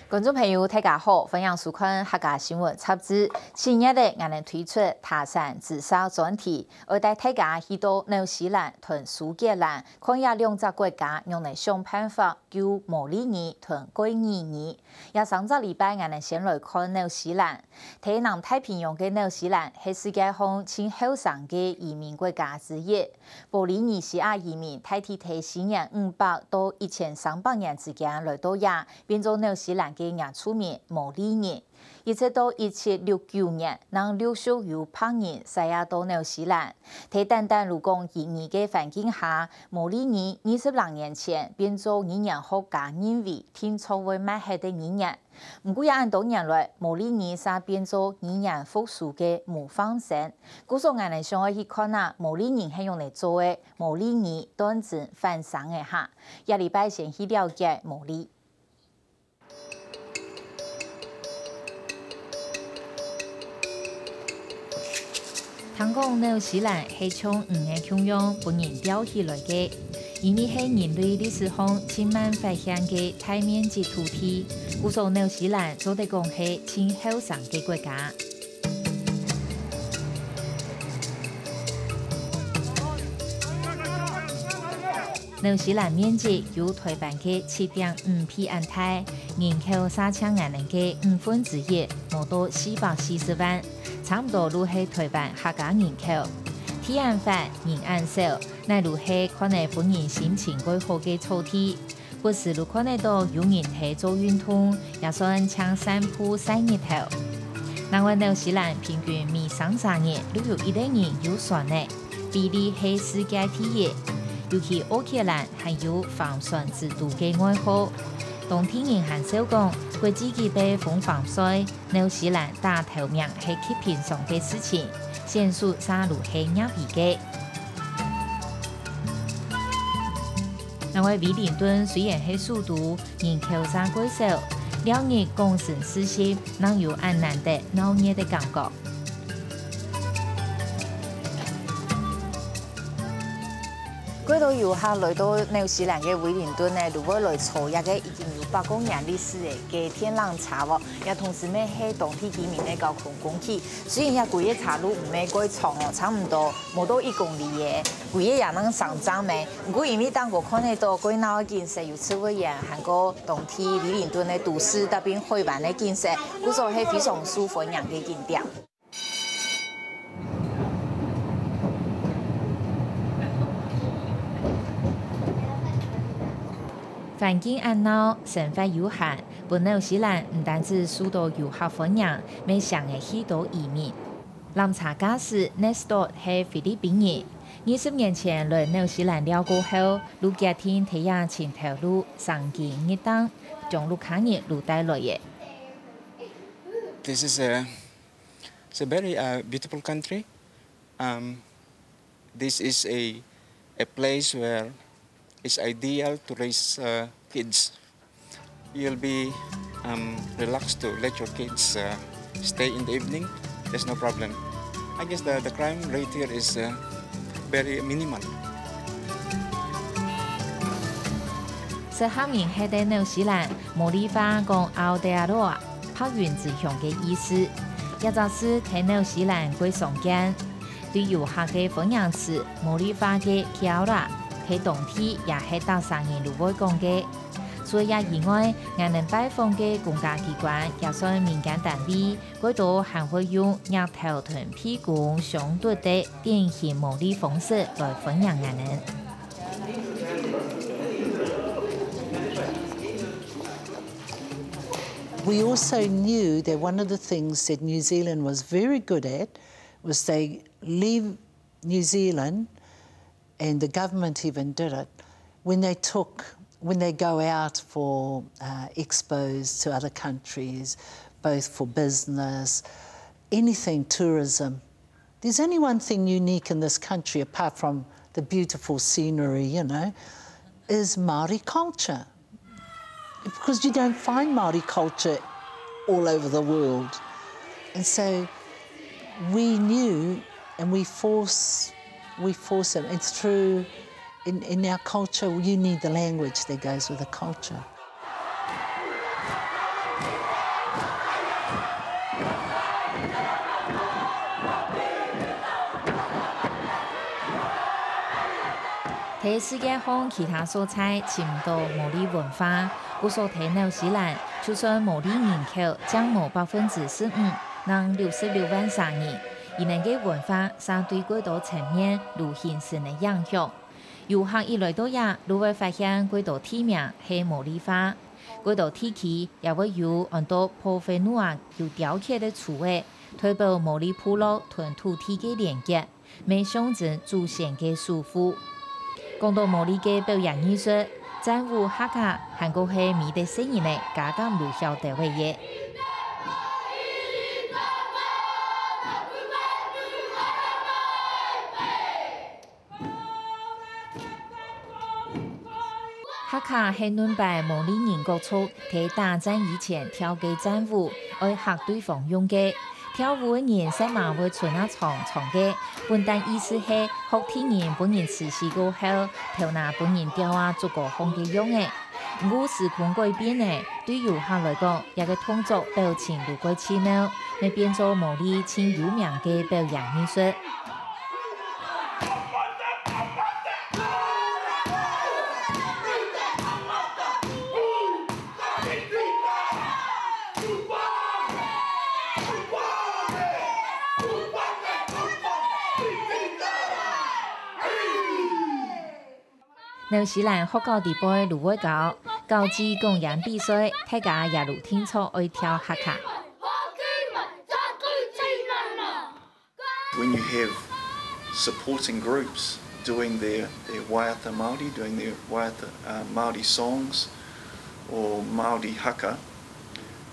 观众朋友，大家好，欢迎收看客家新闻插枝。新一日，我们推出他山自杀专题，而带大家去到纽西兰同苏格兰，看下两个国家用来想办法救毛利人同该移民。也上个礼拜，我们先来看纽西兰。在南太平洋的纽西兰是世界上最后生的移民国家之一。波利尼西亚移民大体在400到1300年之间来到亚，变做纽西兰的原住民毛利人。一直到1769年，让留守犹太人西亚到纽西兰。在单单如讲移民的环境下，毛利人20年前变做语言学家认为天初会买黑的语言。不过也按多年来，毛利人才变做语言复苏的模仿生。故说我们想要去看下毛利人是用来做的毛利语单字翻译一下。下礼拜先去了解毛利。听讲纽西兰是从5个腔样本人调起来的，因为是人类历史上千万发现的大面积土地，故说纽西兰做得讲是最后生的国家。纽西兰面积有台湾的7.5匹安泰，人口3000万人的1/5，冇到440万。差不多如係台灣客家人口，天然法人安少，乃如係可能本人心情改好嘅草地，不是如可能到有人喺做運動，也算搶散步曬日頭。另外，紐西蘭平均每30年都有1個人有船嘅，比例係世界第一。尤其奧克蘭還有帆船制度嘅愛好。當天人還少講，國際級的風帆賽，紐西蘭打頭名係極平常嘅事情，選手沙路係壓皮嘅。另外，威靈頓雖然係首都，人口少過少，兩日共乘40，能有安難得鬧熱的感覺。幾多遊客來到紐西蘭嘅威靈頓呢？如果來坐一個已經有8公年歷史嘅天然茶喎，也同時咩係當地居民嘅交通工具。雖然也規個茶路唔係幾長哦，差唔多冇到1公里嘅，規個也能上站嘅。不過因為當我看得到幾鬧嘅建設，有刺蝟園，韓國當地威靈頓嘅都市特別海灣嘅建設，故所係非常受歡迎嘅景點。環境安鬧，生活悠閒，本紐西蘭唔單止受到遊客歡迎，咪上嘅許多移民。南查加斯 Nestor 係菲律賓人，20年前來紐西蘭了過後，路家庭睇下前頭路上見一檔，將路客人路帶來嘅。This is a very beautiful country. This is a place where it's ideal to raise kids. You'll be relaxed to let your kids stay in the evening. There's no problem. I guess the crime rate here is very minimal. 是下面係在紐西蘭茉莉花講奧地亞羅拍雲之鄉嘅意思，也就是喺紐西蘭過上間。對遊客嘅歡迎詞，茉莉花嘅漂啦。喺當地也係到3年路會講嘅，除咗以外，我們拜訪嘅公家機關也算民間單位，嗰度還會用額頭同屁股相對的典型茉莉方式來歡迎我們。We also knew that one of the things that New Zealand was very good at was they leave New Zealand, and the government even did it, when they go out for expos to other countries, both for business, anything, tourism. There's only one thing unique in this country, apart from the beautiful scenery, is Māori culture. Because you don't find Māori culture all over the world. And so we knew, and we force them. It's true, in our culture, you need the language that goes with the culture. 喺世界上其他所在寻唔到毛利文化，故所喺紐西蘭，就算毛利人口降冇15%，能66萬3人，而能嘅文化相對幾多層面有形成嘅影響。遊客一來到也，都會發現幾多地名係毛利化，幾多地區也會有很多破廢努啊有雕刻嘅厝誒，代表毛利部落同土地嘅連結，未象徵祖先嘅束縛。講到毛利嘅表演藝術，戰舞客家韓國係美的聲音嘅家家唔曉得嘅嘢。客家係南擺毛利人各族喺打仗以前跳嘅戰舞，愛嚇對方用嘅。跳舞嘅人細馬會穿啊長嘅，本但意思係學天人本人辭世過後，頭拿本人雕啊做個紅嘅用嘅。古時空改變嘅，對遊客來講，一個動作表情如果奇妙，咪變做毛利前有名嘅表演藝術。紐西蘭學校地杯如會搞高級公演比賽，大家也如聽錯愛跳客家。When you have supporting groups doing their waiata Māori, doing their waiata Māori songs or Māori haka,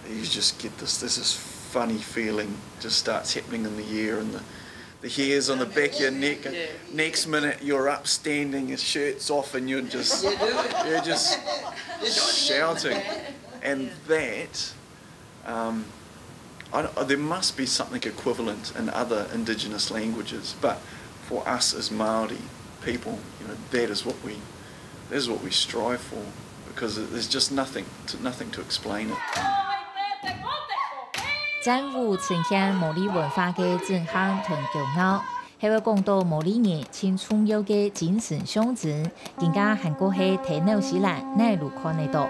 you just get this funny feeling just starts happening in the air, and the hairs on the back of your neck. And next minute you're up standing, your shirt's off, and you're just shouting. And that there must be something equivalent in other indigenous languages, but for us as Māori people, that is what we strive for, because there's just nothing to explain it. 戰舞呈現毛利文化嘅震撼同驕傲，係會講到毛利人前重要嘅精神象徵，更加韓國係喺紐西蘭內陸看得到。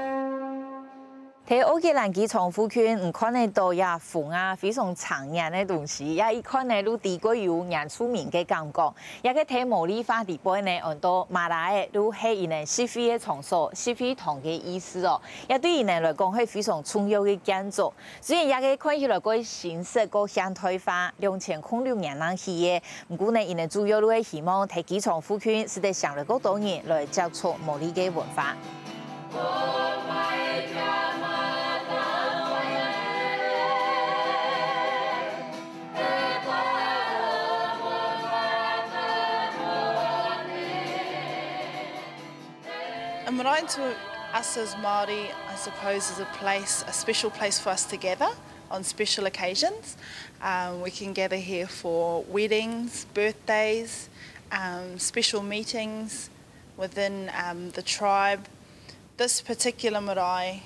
喺奧克蘭機場附近，唔看得到也風啊，非常長年嘅東西，也一看呢都地過有人出名嘅感覺。也個睇毛利化地杯呢，很多馬來嘅都係伊呢社會嘅場所，社會堂嘅意思哦。也對伊呢來講係非常重要嘅建築。雖然也個看起來個形式個現代化，2006年人起嘅，不過呢，伊呢主要都係希望喺機場附近，使得上來個多人來接觸毛利嘅文化。And Marae to us as Māori, I suppose, is a special place for us to gather on special occasions. We can gather here for weddings, birthdays, special meetings within the tribe. This particular marae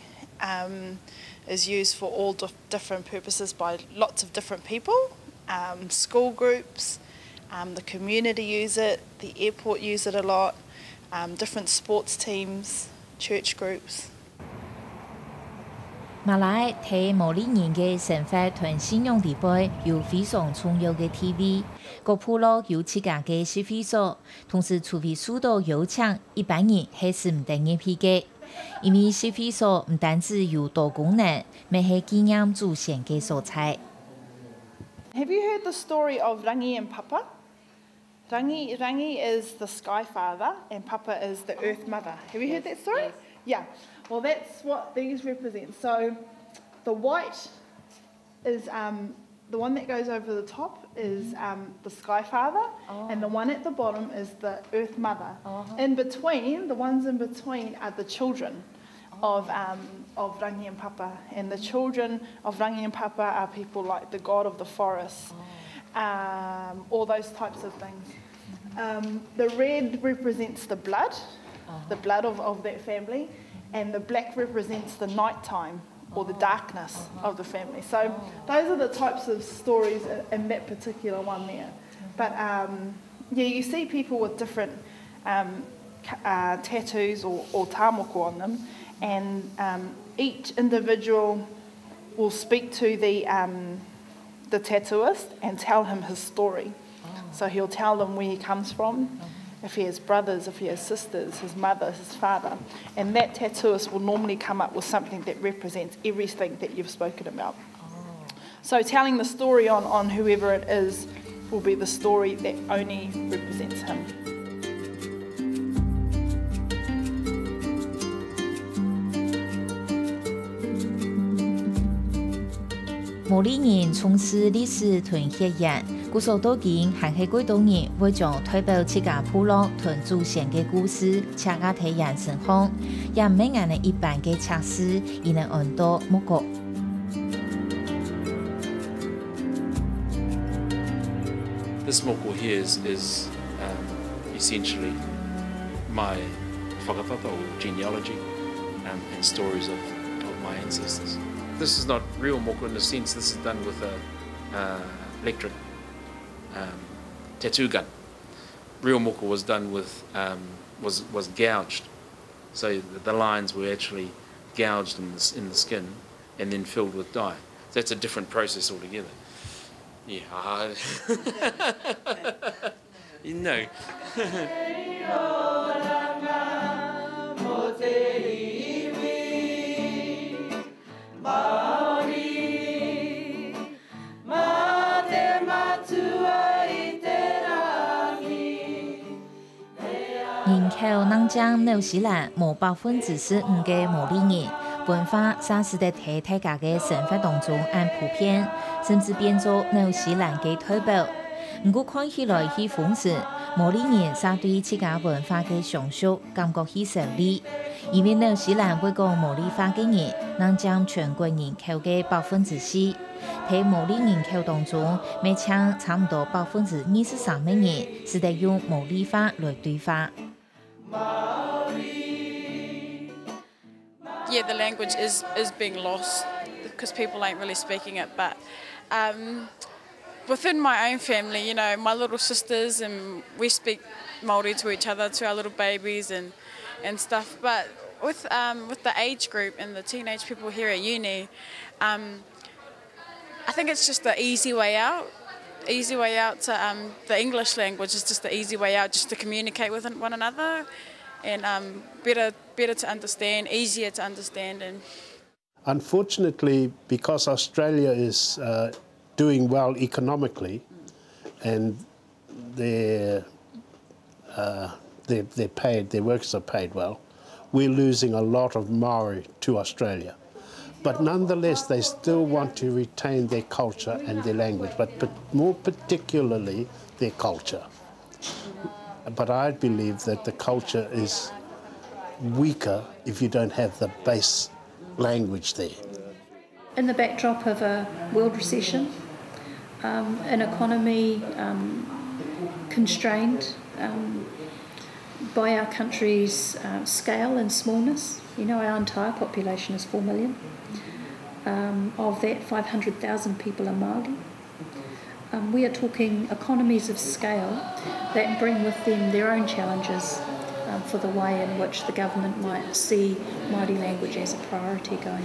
is used for all different purposes by lots of different people. School groups, the community use it, the airport use it a lot. Different sports teams, church groups. 馬來睇毛利人嘅生活同信仰地杯有非常重要嘅地位。各部落有自家嘅社會所，同時除非受到邀請，一般人係是唔得入去嘅。因為社會所唔單止有多功能，咪係紀念祖先嘅所在。Have you heard the story of Rangi and Papa? Rangi is the Sky Father and Papa is the Earth Mother. Have you heard that story? Yes. Yeah. Well, that's what these represent. So the white is the one that goes over the top is the Sky Father, and the one at the bottom is the Earth Mother. In between, the ones in between are the children of Rangi and Papa, and the children of Rangi and Papa are people like the god of the forest. All those types of things. The red represents the blood of that family, and the black represents the nighttime or the darkness of the family. So those are the types of stories in that particular one there. But yeah, you see people with different tattoos or tāmoko on them, and each individual will speak to the tattooist and tell him his story. So he'll tell them where he comes from, if he has brothers, if he has sisters, his mother, his father. And that tattooist will normally come up with something that represents everything that you've spoken about. So telling the story on whoever it is will be the story that only represents him.毛利人从事历史屯血缘，古所多见还是几多人会将推到自家部落屯祖先的故事，且个体验生活，也唔免按一般嘅测试，而能按到目个。This moko here is essentially my whakapapa or genealogy and stories of my ancestors. This is not real moko in a sense. This is done with a electric tattoo gun. Real moko was done with was gouged, so the lines were actually gouged in the skin and then filled with dye. So that's a different process altogether. Yeah, hard. You know.人口能将纽西兰无4%嘅毛利人文化丧失在大家嘅生活当中，按普遍，甚至变作纽西兰嘅退步。不过看起来很讽刺，毛利人相对自家文化嘅享受感觉很受利，因为纽西兰会讲毛利话嘅人能将全国人口嘅4%，喺毛利人口当中，每抢差唔多23%嘅人是在用毛利话来对话。Yeah, the language is being lost because people ain't really speaking it. But within my own family, you know, my little sisters and we speak Māori to each other, to our little babies and stuff. But with the age group and the teenage people here at uni, I think it's just the easy way out. Easy way out to the English language is just the easy way out, just to communicate with one another, and better to understand, easier to understand. And unfortunately, because Australia is doing well economically, and their workers are paid well, we're losing a lot of Maori to Australia. But nonetheless, they still want to retain their culture and their language, but more particularly their culture. But I believe that the culture is weaker if you don't have the base language there. In the backdrop of a world recession, an economy constrained by our country's scale and smallness. You know, our entire population is 4 million. Of that, 500,000 people are Māori. We are talking economies of scale that bring with them their own challenges for the way in which the government might see Māori language as a priority going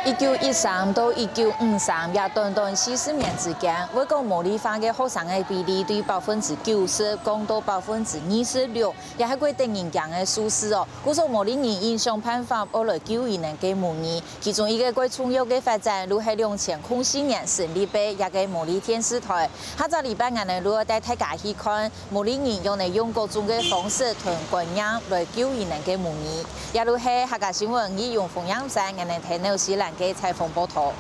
forward.1913到1953也短40年之间，我讲毛利化嘅学生嘅比例对90%降到26%，也係佢定人強嘅數字哦。故說毛利人影響辦法我來92年嘅模擬，其中一個最重要嘅發展，如係2004年成立嘅一個毛利電視台。下個禮拜我哋如果帶大家去看毛利人用各種嘅方式同觀影來92年嘅模擬，也如係下個新聞以用鳳陽山我哋睇紐西蘭嘅採訪報道。